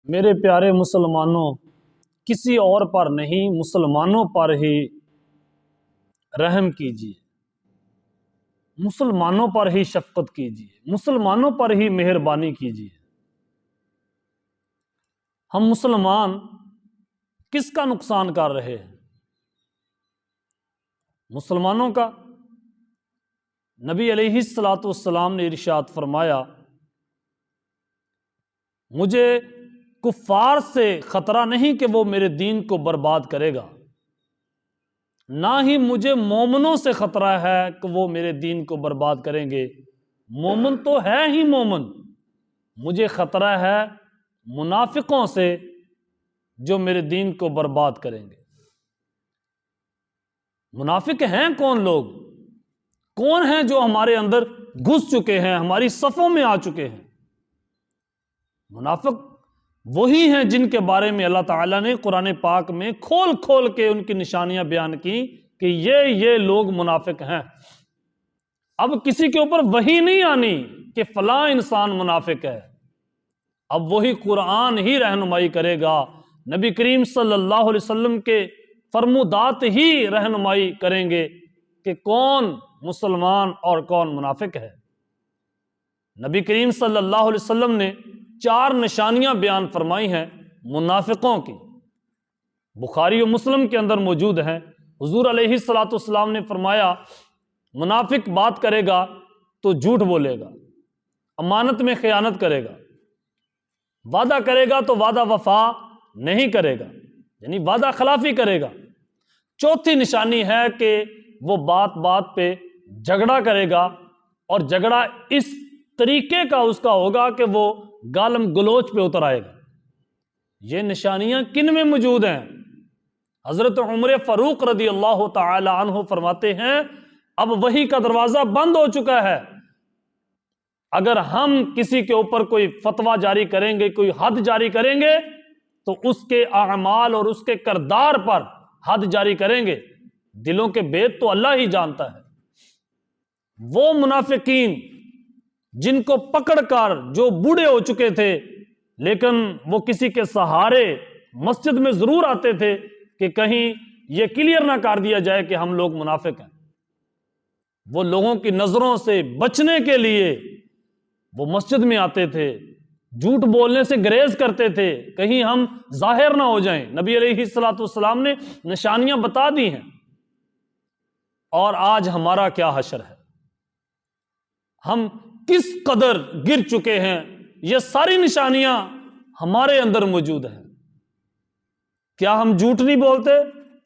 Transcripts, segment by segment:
میرے پیارے مسلمانوں، کسی اور پر نہیں، مسلمانوں پر ہی رحم کیجیے، مسلمانوں پر ہی شفقت کیجیے، مسلمانوں پر ہی مہربانی کیجیے۔ ہم مسلمان کس کا نقصان کر رہے ہیں؟ مسلمانوں کا۔ نبی علیہ الصلوۃ والسلام نے ارشاد فرمایا، مجھے کفار سے خطرہ نہیں کہ وہ میرے دین کو برباد کرے گا، نہ ہی مجھے مومنوں سے خطرہ ہے کہ وہ میرے دین کو برباد کریں گے۔ مومن تو ہے ہی مومن، مجھے خطرہ ہے منافقوں سے جو میرے دین کو برباد کریں گے۔ منافق ہیں کون لوگ؟ کون ہیں جو ہمارے اندر گھس چکے ہیں، ہماری صفوں میں آ چکے ہیں؟ منافق وہی ہیں جن کے بارے میں اللہ تعالیٰ نے قرآن پاک میں کھول کھول کے ان کی نشانیاں بیان کی کہ یہ لوگ منافق ہیں۔ اب کسی کے اوپر وحی نہیں آنی کہ فلاں انسان منافق ہے، اب وہی قرآن ہی رہنمائی کرے گا، نبی کریم صلی اللہ علیہ وسلم کے فرمودات ہی رہنمائی کریں گے کہ کون مسلمان اور کون منافق ہے۔ نبی کریم صلی اللہ علیہ وسلم نے 4 نشانیاں بیان فرمائی ہیں منافقوں کی، بخاری و مسلم کے اندر موجود ہیں۔ حضور علیہ الصلوۃ والسلام نے فرمایا، منافق بات کرے گا تو جھوٹ بولے گا، امانت میں خیانت کرے گا، وعدہ کرے گا تو وعدہ وفا نہیں کرے گا، یعنی وعدہ خلافی کرے گا۔ چوتھی نشانی ہے کہ وہ بات بات پہ جھگڑا کرے گا، اور جھگڑا اس طریقے کا اس کا ہوگا کہ وہ گالم گلوچ پہ اتر آئے گا۔ یہ نشانیاں کن میں موجود ہیں؟ حضرت عمر فاروق رضی اللہ تعالی عنہ فرماتے ہیں، اب وحی کا دروازہ بند ہو چکا ہے، اگر ہم کسی کے اوپر کوئی فتویٰ جاری کریں گے، کوئی حد جاری کریں گے، تو اس کے اعمال اور اس کے کردار پر حد جاری کریں گے۔ دلوں کے بھید تو اللہ ہی جانتا ہے۔ وہ منافقین جن کو پکڑ کر، جو بوڑھے ہو چکے تھے لیکن وہ کسی کے سہارے مسجد میں ضرور آتے تھے کہ کہیں یہ کلیئر نہ کر دیا جائے کہ ہم لوگ منافق ہیں، وہ لوگوں کی نظروں سے بچنے کے لیے وہ مسجد میں آتے تھے، جھوٹ بولنے سے گریز کرتے تھے کہیں ہم ظاہر نہ ہو جائیں۔ نبی علیہ الصلوۃ والسلام نے نشانیاں بتا دی ہیں، اور آج ہمارا کیا حشر ہے، ہم کس قدر گر چکے ہیں۔ یہ ساری نشانیاں ہمارے اندر موجود ہیں۔ کیا ہم جھوٹ نہیں بولتے؟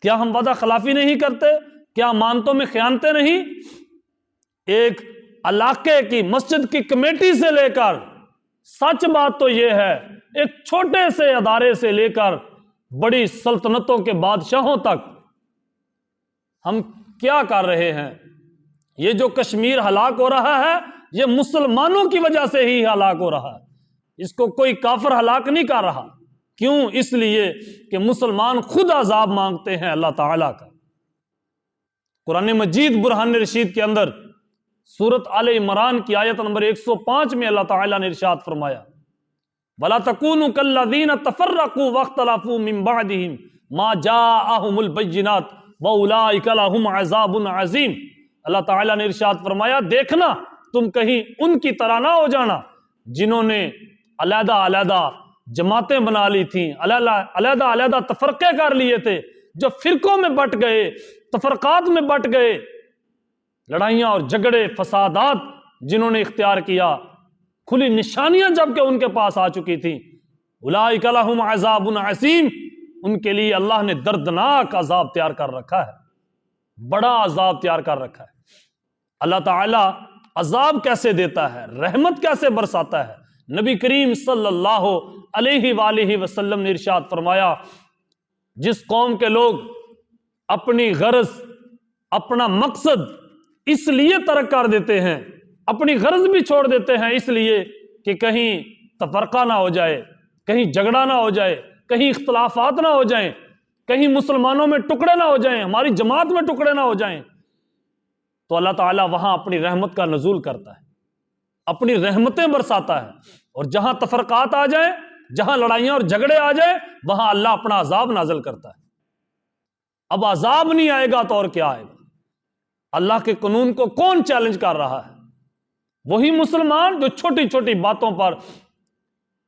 کیا ہم وعدہ خلافی نہیں کرتے؟ کیا امانتوں میں خیانتیں نہیں؟ ایک علاقے کی مسجد کی کمیٹی سے لے کر، سچ بات تو یہ ہے، ایک چھوٹے سے ادارے سے لے کر بڑی سلطنتوں کے بادشاہوں تک ہم کیا کر رہے ہیں؟ یہ جو کشمیر ہلاک ہو رہا ہے، یہ مسلمانوں کی وجہ سے ہی ہلاک ہو رہا ہے، اس کو کوئی کافر ہلاک نہیں کر رہا۔ کیوں؟ اس لیے کہ مسلمان خود عذاب مانگتے ہیں اللہ تعالیٰ کا۔ قرآن مجید برہان رشید کے اندر سورۃ آل عمران کی آیت نمبر 105 میں اللہ تعالیٰ نے ارشاد فرمایا، وَلَا تَكُونُوا كَالَّذِينَ تَفَرَّقُوا وَاخْتَلَفُوا مِن بَعْدِهِمْ مَا جَاءَهُمُ الْبَيِّنَاتُ وَأُولَٰئِكَ لَهُمْ عَذَابٌ عَظِيمٌ۔ اللہ تعالیٰ نے ارشاد فرمایا، دیکھنا تم کہیں ان کی طرح نہ ہو جانا جنہوں نے علیحدہ علیحدہ جماعتیں بنا لی تھیں، علیحدہ علیحدہ تفرقے کر لیے تھے، جو فرقوں میں بٹ گئے، تفرقات میں بٹ گئے، لڑائیاں اور جھگڑے فسادات جنہوں نے اختیار کیا، کھلی نشانیاں جب کہ ان کے پاس آ چکی تھیں، اولئک لہم عذاب عظیم، ان کے لیے اللہ نے دردناک عذاب تیار کر رکھا ہے، بڑا عذاب تیار کر رکھا ہے۔ اللہ تعالیٰ عذاب کیسے دیتا ہے، رحمت کیسے برساتا ہے؟ نبی کریم صلی اللہ علیہ وآلہ وسلم نے ارشاد فرمایا، جس قوم کے لوگ اپنی غرض، اپنا مقصد اس لیے ترک کر دیتے ہیں، اپنی غرض بھی چھوڑ دیتے ہیں اس لیے کہ کہیں تفرقہ نہ ہو جائے، کہیں جھگڑا نہ ہو جائے، کہیں اختلافات نہ ہو جائیں، کہیں مسلمانوں میں ٹکڑے نہ ہو جائیں، ہماری جماعت میں ٹکڑے نہ ہو جائیں، تو اللہ تعالیٰ وہاں اپنی رحمت کا نزول کرتا ہے، اپنی رحمتیں برساتا ہے، اور جہاں تفرقات آ جائیں جہاں لڑائیاں اور جھگڑے آ جائے وہاں اللہ اپنا عذاب نازل کرتا ہے۔ اب عذاب نہیں آئے گا تو اور کیا آئے گا؟ اللہ کے قانون کو کون چیلنج کر رہا ہے؟ وہی مسلمان جو چھوٹی چھوٹی باتوں پر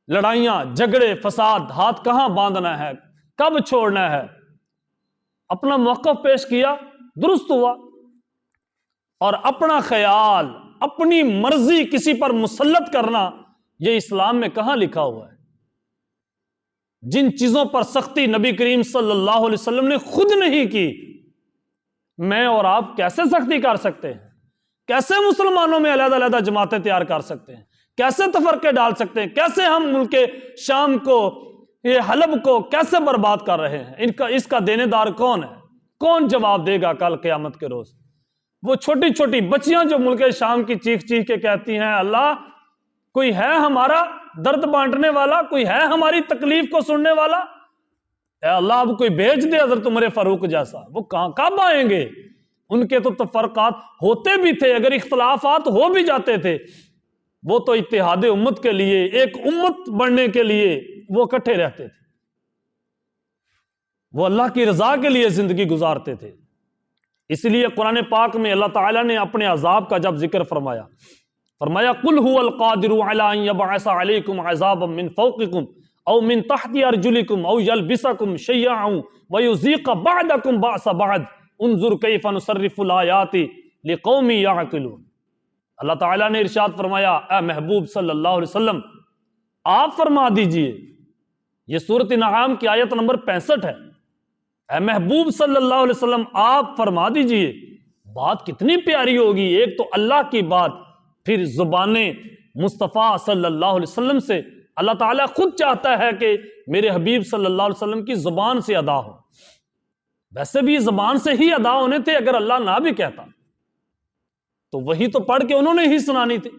لڑائیاں جھگڑے فساد، ہاتھ کہاں باندھنا ہے، کب چھوڑنا ہے، اپنا موقف پیش کیا، درست ہوا، اور اپنا خیال اپنی مرضی کسی پر مسلط کرنا یہ اسلام میں کہاں لکھا ہوا ہے؟ جن چیزوں پر سختی نبی کریم صلی اللہ علیہ وسلم نے خود نہیں کی، میں اور آپ کیسے سختی کر سکتے ہیں؟ کیسے مسلمانوں میں علیحدہ علیحدہ جماعتیں تیار کر سکتے ہیں؟ کیسے تفرقے ڈال سکتے ہیں؟ کیسے ہم ملک شام کو، یہ حلب کو کیسے برباد کر رہے ہیں؟ اس کا دینے دار کون ہے؟ کون جواب دے گا کل قیامت کے روز؟ وہ چھوٹی چھوٹی بچیاں جو ملک شام کی چیخ چیخ کے کہتی ہیں اللہ کوئی ہے ہمارا درد بانٹنے والا، کوئی ہے ہماری تکلیف کو سننے والا، اے اللہ اب کوئی بھیج دے حضرت عمر فاروق جیسا، وہ کہاں کب آئیں گے؟ ان کے تو تفرقات ہوتے بھی تھے، اگر اختلافات ہو بھی جاتے تھے وہ تو اتحاد امت کے لیے، ایک امت بننے کے لیے وہ اکٹھے رہتے تھے، وہ اللہ کی رضا کے لیے زندگی گزارتے تھے۔ اس لیے قرآن پاک میں اللہ تعالیٰ نے اپنے عذاب کا جب ذکر فرمایا قُلْ هُوَ الْقَادِرُ عَلَىٰ أَن يَبْعَثَ عَلَيْكُمْ عَذَابًا مِّن فَوْقِكُمْ أَوْ مِّن تَحْتِ أَرْجُلِكُمْ أَوْ يَلْبِسَكُمْ شِيَّعًا وَيُذِيقَ بَعْضَكُمْ بَأْسَ بَعْضٍ انظر کیف نصرف الآیات لقوم یعقلون۔ اللہ تعالیٰ نے ارشاد فرمایا اے محبوب صلی اللہ علیہ وسلم آپ فرما دیجئے، یہ سورۃ انعام کی آیت نمبر 65 ہے، اے محبوب صلی اللہ علیہ وسلم آپ فرما دیجئے۔ بات کتنی پیاری ہوگی، ایک تو اللہ کی بات، پھر زبان مصطفیٰ صلی اللہ علیہ وسلم سے اللہ تعالیٰ خود چاہتا ہے کہ میرے حبیب صلی اللہ علیہ وسلم کی زبان سے ادا ہو۔ ویسے بھی زبان سے ہی ادا ہونے تھے، اگر اللہ نہ بھی کہتا تو وہی تو پڑھ کے انہوں نے ہی سنانی تھی،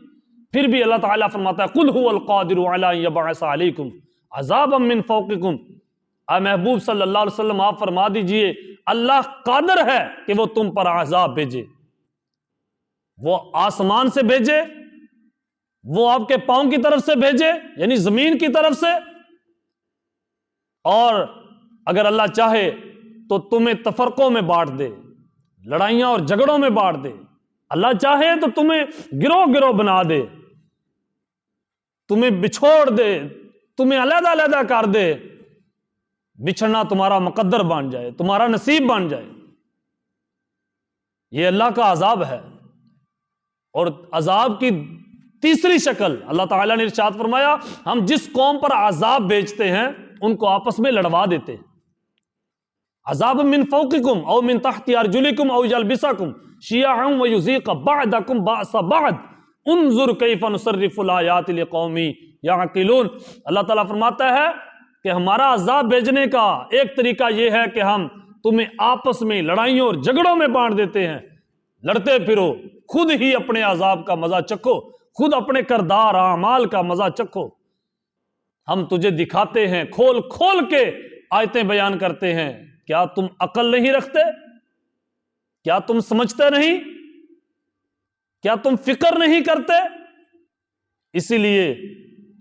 پھر بھی اللہ تعالیٰ فرماتا ہے قُلْ هُوَ الْقَادِرُ عَلَىٰ أَن يَبْعَثَ عَلَيْكُمْ عَذَابًا مِّن فَوْقِكُمْ۔ اے محبوب صلی اللہ علیہ وسلم آپ فرما دیجئے اللہ قادر ہے کہ وہ تم پر عذاب بھیجے، وہ آسمان سے بھیجے، وہ آپ کے پاؤں کی طرف سے بھیجے یعنی زمین کی طرف سے، اور اگر اللہ چاہے تو تمہیں تفرقوں میں بانٹ دے، لڑائیاں اور جھگڑوں میں بانٹ دے، اللہ چاہے تو تمہیں گروہ گروہ بنا دے، تمہیں بچھوڑ دے، تمہیں علیحدہ علیحدہ کر دے، بچھڑنا تمہارا مقدر بن جائے، تمہارا نصیب بن جائے، یہ اللہ کا عذاب ہے۔ اور عذاب کی تیسری شکل اللہ تعالیٰ نے ارشاد فرمایا ہم جس قوم پر عذاب بھیجتے ہیں ان کو آپس میں لڑوا دیتے ہیں، عذاب من فوقکم او من تحت ارجلکم او یلبسکم شیعا ویذیق بعضکم بأس بعض انظر کیف نصرف الآیات لقوم یعقلون۔ اللہ تعالیٰ فرماتا ہے کہ ہمارا عذاب بھیجنے کا ایک طریقہ یہ ہے کہ ہم تمہیں آپس میں لڑائیوں اور جھگڑوں میں بانٹ دیتے ہیں، لڑتے پھرو، خود ہی اپنے عذاب کا مزہ چکھو، خود اپنے کردار اعمال کا مزہ چکھو، ہم تجھے دکھاتے ہیں، کھول کھول کے آیتیں بیان کرتے ہیں، کیا تم عقل نہیں رکھتے؟ کیا تم سمجھتے نہیں؟ کیا تم فکر نہیں کرتے؟ اسی لیے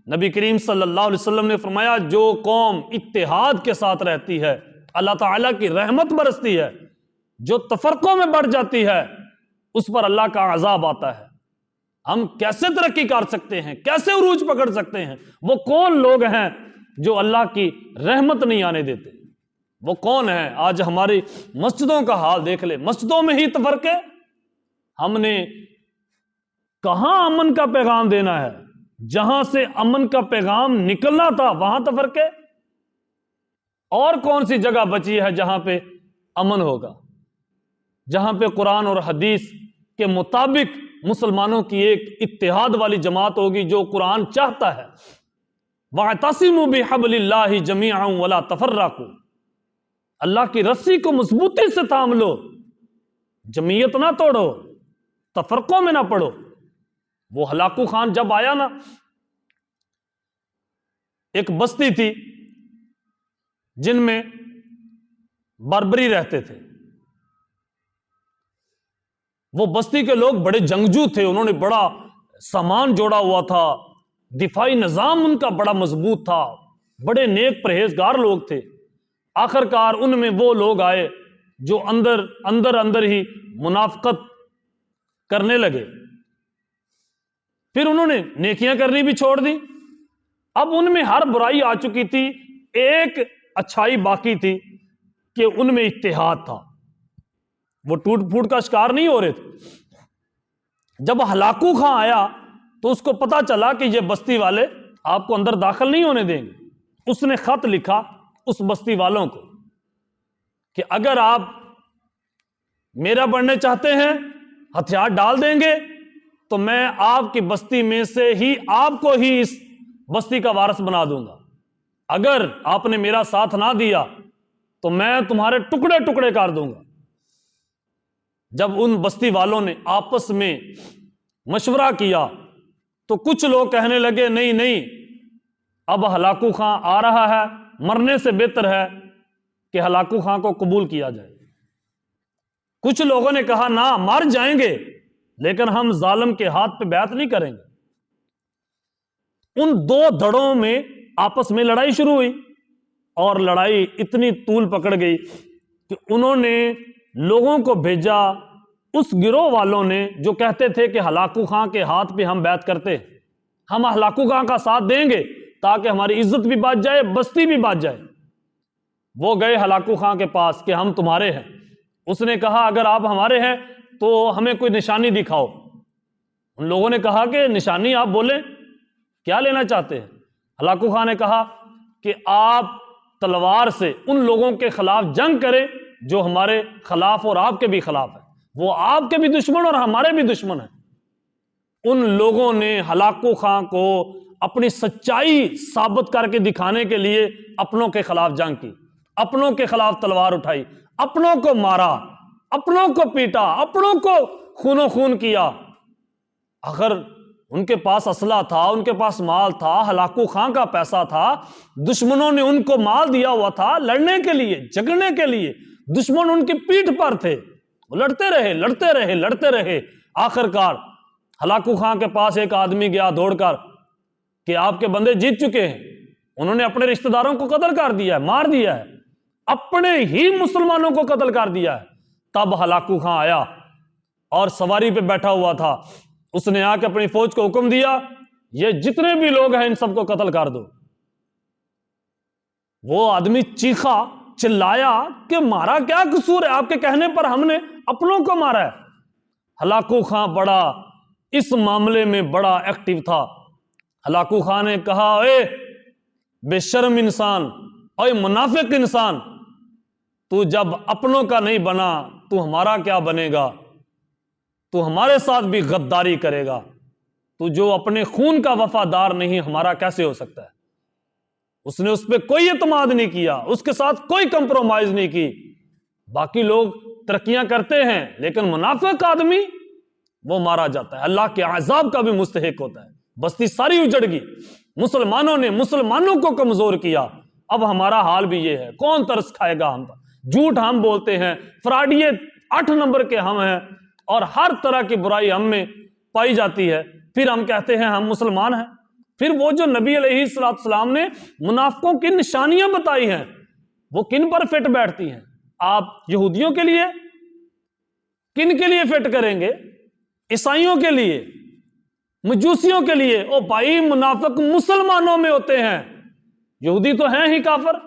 نبی کریم صلی اللہ علیہ وسلم نے فرمایا جو قوم اتحاد کے ساتھ رہتی ہے اللہ تعالیٰ کی رحمت برستی ہے، جو تفرقوں میں بڑھ جاتی ہے اس پر اللہ کا عذاب آتا ہے۔ ہم کیسے ترقی کر سکتے ہیں، کیسے عروج پکڑ سکتے ہیں؟ وہ کون لوگ ہیں جو اللہ کی رحمت نہیں آنے دیتے؟ وہ کون ہیں؟ آج ہماری مسجدوں کا حال دیکھ لے، مسجدوں میں ہی تفرقے۔ ہم نے کہاں امن کا پیغام دینا ہے؟ جہاں سے امن کا پیغام نکلنا تھا وہاں تفرقے۔ اور کون سی جگہ بچی ہے جہاں پہ امن ہوگا، جہاں پہ قرآن اور حدیث کے مطابق مسلمانوں کی ایک اتحاد والی جماعت ہوگی جو قرآن چاہتا ہے وَاعْتَصِمُوا بِحَبْلِ اللَّهِ جَمِيعًا وَلَا تَفَرَّقُوا، اللہ کی رسی کو مضبوطی سے تھام لو، جمعیت نہ توڑو، تفرقوں میں نہ پڑو۔ وہ ہلاکو خان جب آیا نا، ایک بستی تھی جن میں بربری رہتے تھے، وہ بستی کے لوگ بڑے جنگجو تھے، انہوں نے بڑا سامان جوڑا ہوا تھا، دفاعی نظام ان کا بڑا مضبوط تھا، بڑے نیک پرہیزگار لوگ تھے. آخر کار ان میں وہ لوگ آئے جو اندر ہی منافقت کرنے لگے. پھر انہوں نے نیکیاں کرنی بھی چھوڑ دی. اب ان میں ہر برائی آ چکی تھی, ایک اچھائی باقی تھی کہ ان میں اتحاد تھا. وہ ٹوٹ پھوٹ کا شکار نہیں ہو رہے تھے. جب ہلاکو خان آیا تو اس کو پتا چلا کہ یہ بستی والے آپ کو اندر داخل نہیں ہونے دیں گے. اس نے خط لکھا اس بستی والوں کو کہ اگر آپ میرا بننے چاہتے ہیں ہتھیار ڈال دیں گے تو میں آپ کی بستی میں سے ہی آپ کو ہی اس بستی کا وارث بنا دوں گا. اگر آپ نے میرا ساتھ نہ دیا تو میں تمہارے ٹکڑے ٹکڑے کر دوں گا. جب ان بستی والوں نے آپس میں مشورہ کیا تو کچھ لوگ کہنے لگے نہیں نہیں, اب ہلاکو خان آ رہا ہے, مرنے سے بہتر ہے کہ ہلاکو خان کو قبول کیا جائے. کچھ لوگوں نے کہا نہ, مر جائیں گے لیکن ہم ظالم کے ہاتھ پہ بیعت نہیں کریں گے. ان دو دھڑوں میں آپس میں لڑائی شروع ہوئی اور لڑائی اتنی طول پکڑ گئی کہ انہوں نے لوگوں کو بھیجا, اس گروہ والوں نے جو کہتے تھے کہ ہلاکو خان کے ہاتھ پہ ہم بیعت کرتے, ہم ہلاکو خان کا ساتھ دیں گے تاکہ ہماری عزت بھی بچ جائے, بستی بھی بچ جائے. وہ گئے ہلاکو خان کے پاس کہ ہم تمہارے ہیں. اس نے کہا اگر آپ ہمارے ہیں تو ہمیں کوئی نشانی دکھاؤ. ان لوگوں نے کہا کہ نشانی آپ بولیں, کیا لینا چاہتے ہیں؟ ہلاکو خان نے کہا کہ آپ تلوار سے ان لوگوں کے خلاف جنگ کریں جو ہمارے خلاف اور آپ کے بھی خلاف ہیں. وہ آپ کے بھی دشمن اور ہمارے بھی دشمن ہیں. ان لوگوں نے ہلاکو خان کو اپنی سچائی ثابت کر کے دکھانے کے لیے اپنوں کے خلاف جنگ کی, اپنوں کے خلاف تلوار اٹھائی, اپنوں کو مارا, اپنوں کو پیٹا, اپنوں کو خون و خون کیا. اگر ان کے پاس اسلحہ تھا, ان کے پاس مال تھا, ہلاکو خان کا پیسہ تھا, دشمنوں نے ان کو مال دیا ہوا تھا لڑنے کے لیے, جھگڑنے کے لیے. دشمن ان کی پیٹھ پر تھے, وہ لڑتے رہے. آخر کار ہلاکو خان کے پاس ایک آدمی گیا دوڑ کر کہ آپ کے بندے جیت چکے ہیں. انہوں نے اپنے رشتہ داروں کو قتل کر دیا ہے, مار دیا ہے, اپنے ہی مسلمانوں کو قتل کر دیا ہے. تب ہلاکو خان آیا اور سواری پہ بیٹھا ہوا تھا. اس نے آ کے اپنی فوج کو حکم دیا یہ جتنے بھی لوگ ہیں ان سب کو قتل کر دو. وہ آدمی چیخا, چلایا کہ مارا کیا قصور ہے, آپ کے کہنے پر ہم نے اپنوں کو مارا ہے. ہلاکو خان بڑا اس معاملے میں بڑا ایکٹیو تھا. ہلاکو خان نے کہا اے بے شرم انسان, اے منافق انسان, تو جب اپنوں کا نہیں بنا تو ہمارا کیا بنے گا؟ تو ہمارے ساتھ بھی غداری کرے گا. تو جو اپنے خون کا وفادار نہیں ہمارا کیسے ہو سکتا ہے؟ اس نے اس پہ کوئی اعتماد نہیں کیا, اس کے ساتھ کوئی کمپرومائز نہیں کی. باقی لوگ ترقیاں کرتے ہیں لیکن منافق آدمی وہ مارا جاتا ہے, اللہ کے عذاب کا بھی مستحق ہوتا ہے. بستی ساری اجڑ گئی, مسلمانوں نے مسلمانوں کو کمزور کیا. اب ہمارا حال بھی یہ ہے, کون ترس کھائے گا ہم پر؟ جھوٹ ہم بولتے ہیں, فراڈیے 8 نمبر کے ہم ہیں, اور ہر طرح کی برائی ہم میں پائی جاتی ہے. پھر ہم کہتے ہیں ہم مسلمان ہیں. پھر وہ جو نبی علیہ السلام نے منافقوں کی نشانیاں بتائی ہیں وہ کن پر فٹ بیٹھتی ہیں؟ آپ یہودیوں کے لیے, کن کے لیے فٹ کریں گے؟ عیسائیوں کے لیے, مجوسیوں کے لیے؟ او بھائی, منافق مسلمانوں میں ہوتے ہیں. یہودی تو ہیں ہی کافر,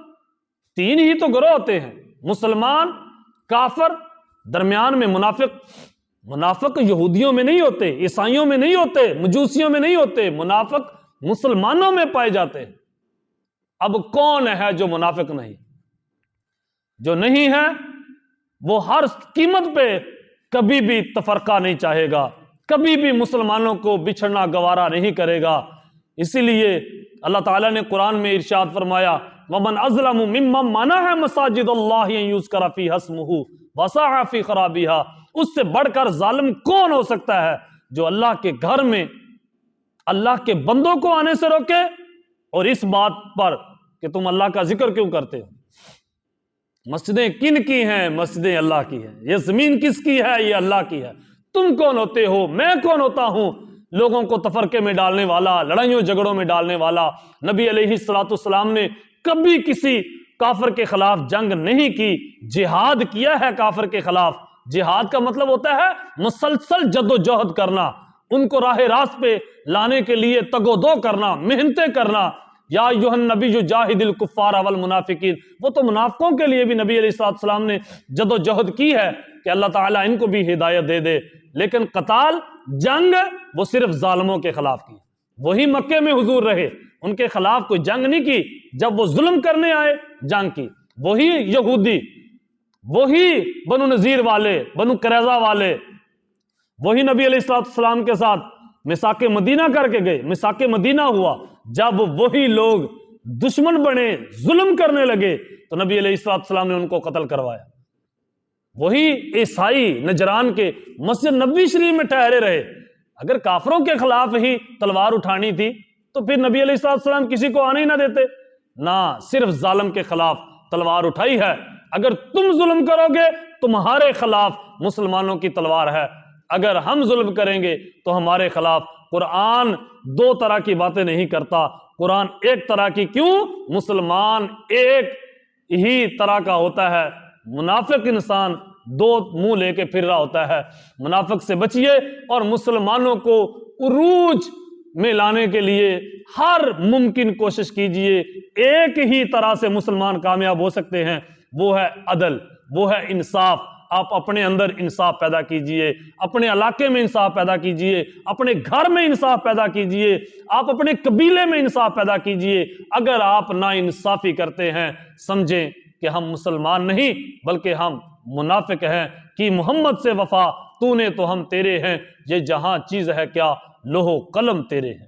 3 ہی تو گروہ ہوتے ہیں, مسلمان, کافر, درمیان میں منافق. منافق یہودیوں میں نہیں ہوتے, عیسائیوں میں نہیں ہوتے, مجوسیوں میں نہیں ہوتے, منافق مسلمانوں میں پائے جاتے ہیں. اب کون ہے جو منافق نہیں؟ جو نہیں ہے وہ ہر قیمت پہ کبھی بھی تفرقہ نہیں چاہے گا, کبھی بھی مسلمانوں کو بچھڑنا گوارا نہیں کرے گا. اسی لیے اللہ تعالیٰ نے قرآن میں ارشاد فرمایا وَمَنْ أَظْلَمُ مِمَّنْ مَنَعَ مَسَاجِدَ اللَّهِ أَن يُذْكَرَ فِيهَا اسْمُهُ وَسَعَى فِي خَرَابِهَا. اس سے بڑھ کر ظالم کون ہو سکتا ہے جو اللہ کے گھر میں اللہ کے بندوں کو آنے سے روکے اور اس بات پر کہ تم اللہ کا ذکر کیوں کرتے ہو؟ مسجدیں کن کی ہیں؟ مسجدیں اللہ کی ہیں. یہ زمین کس کی ہے؟ یہ اللہ کی ہے. تم کون ہوتے ہو؟ میں کون ہوتا ہوں لوگوں کو تفرقے میں ڈالنے والا، لڑائیوں جھگڑوں میں ڈالنے والا۔ نبی علیہ الصلوۃ والسلام نے کبھی کسی کافر کے خلاف جنگ نہیں کی، جہاد کیا ہے کافر کے خلاف۔ جہاد کا مطلب ہوتا ہے مسلسل جد و جہد کرنا، ان کو راہ راست پہ لانے کے لیے تگ و دو کرنا، محنتیں کرنا۔ یا ایھا النبی جاہد الکفار والمنافقین، وہ تو منافقوں کے لیے بھی نبی علیہ الصلوۃ والسلام نے جد و جہد کی ہے کہ اللہ تعالیٰ ان کو بھی ہدایت دے دے۔ لیکن قتال، جنگ، وہ صرف ظالموں کے خلاف کی۔ وہی مکے میں حضور رہے، ان کے خلاف کوئی جنگ نہیں کی۔ جب وہ ظلم کرنے آئے جنگ کی۔ وہی یہودی، وہی بنو نذیر والے، بنو قریظہ والے، وہی نبی علیہ الصلوۃ والسلام کے ساتھ میثاق مدینہ کر کے گئے۔ میثاق مدینہ ہوا، جب وہی لوگ دشمن بنے، ظلم کرنے لگے، تو نبی علیہ الصلوۃ والسلام نے ان کو قتل کروایا۔ وہی عیسائی نجران کے مسجد نبوی شریف میں ٹھہرے رہے۔ اگر کافروں کے خلاف ہی تلوار اٹھانی تھی تو پھر نبی علیہ الصلوۃ والسلام کسی کو آنے ہی نہ دیتے۔ نہ، صرف ظالم کے خلاف تلوار اٹھائی ہے۔ اگر تم ظلم کرو گے تمہارے خلاف مسلمانوں کی تلوار ہے، اگر ہم ظلم کریں گے تو ہمارے خلاف۔ قرآن دو طرح کی باتیں نہیں کرتا، قرآن ایک طرح کی۔ کیوں؟ مسلمان ایک ہی طرح کا ہوتا ہے، منافق انسان دو منہ لے کے پھر رہا ہوتا ہے۔ منافق سے بچیے اور مسلمانوں کو عروج میں لانے کے لیے ہر ممکن کوشش کیجئے۔ ایک ہی طرح سے مسلمان کامیاب ہو سکتے ہیں، وہ ہے عدل، وہ ہے انصاف۔ آپ اپنے اندر انصاف پیدا کیجئے، اپنے علاقے میں انصاف پیدا کیجئے، اپنے گھر میں انصاف پیدا کیجئے، آپ اپنے قبیلے میں انصاف پیدا کیجئے۔ اگر آپ نا انصافی کرتے ہیں، سمجھیں کہ ہم مسلمان نہیں بلکہ ہم منافق ہیں۔ کہ محمد سے وفا، تو نے تو ہم تیرے ہیں، یہ جہاں چیز ہے کیا، لوح و قلم تیرے ہیں۔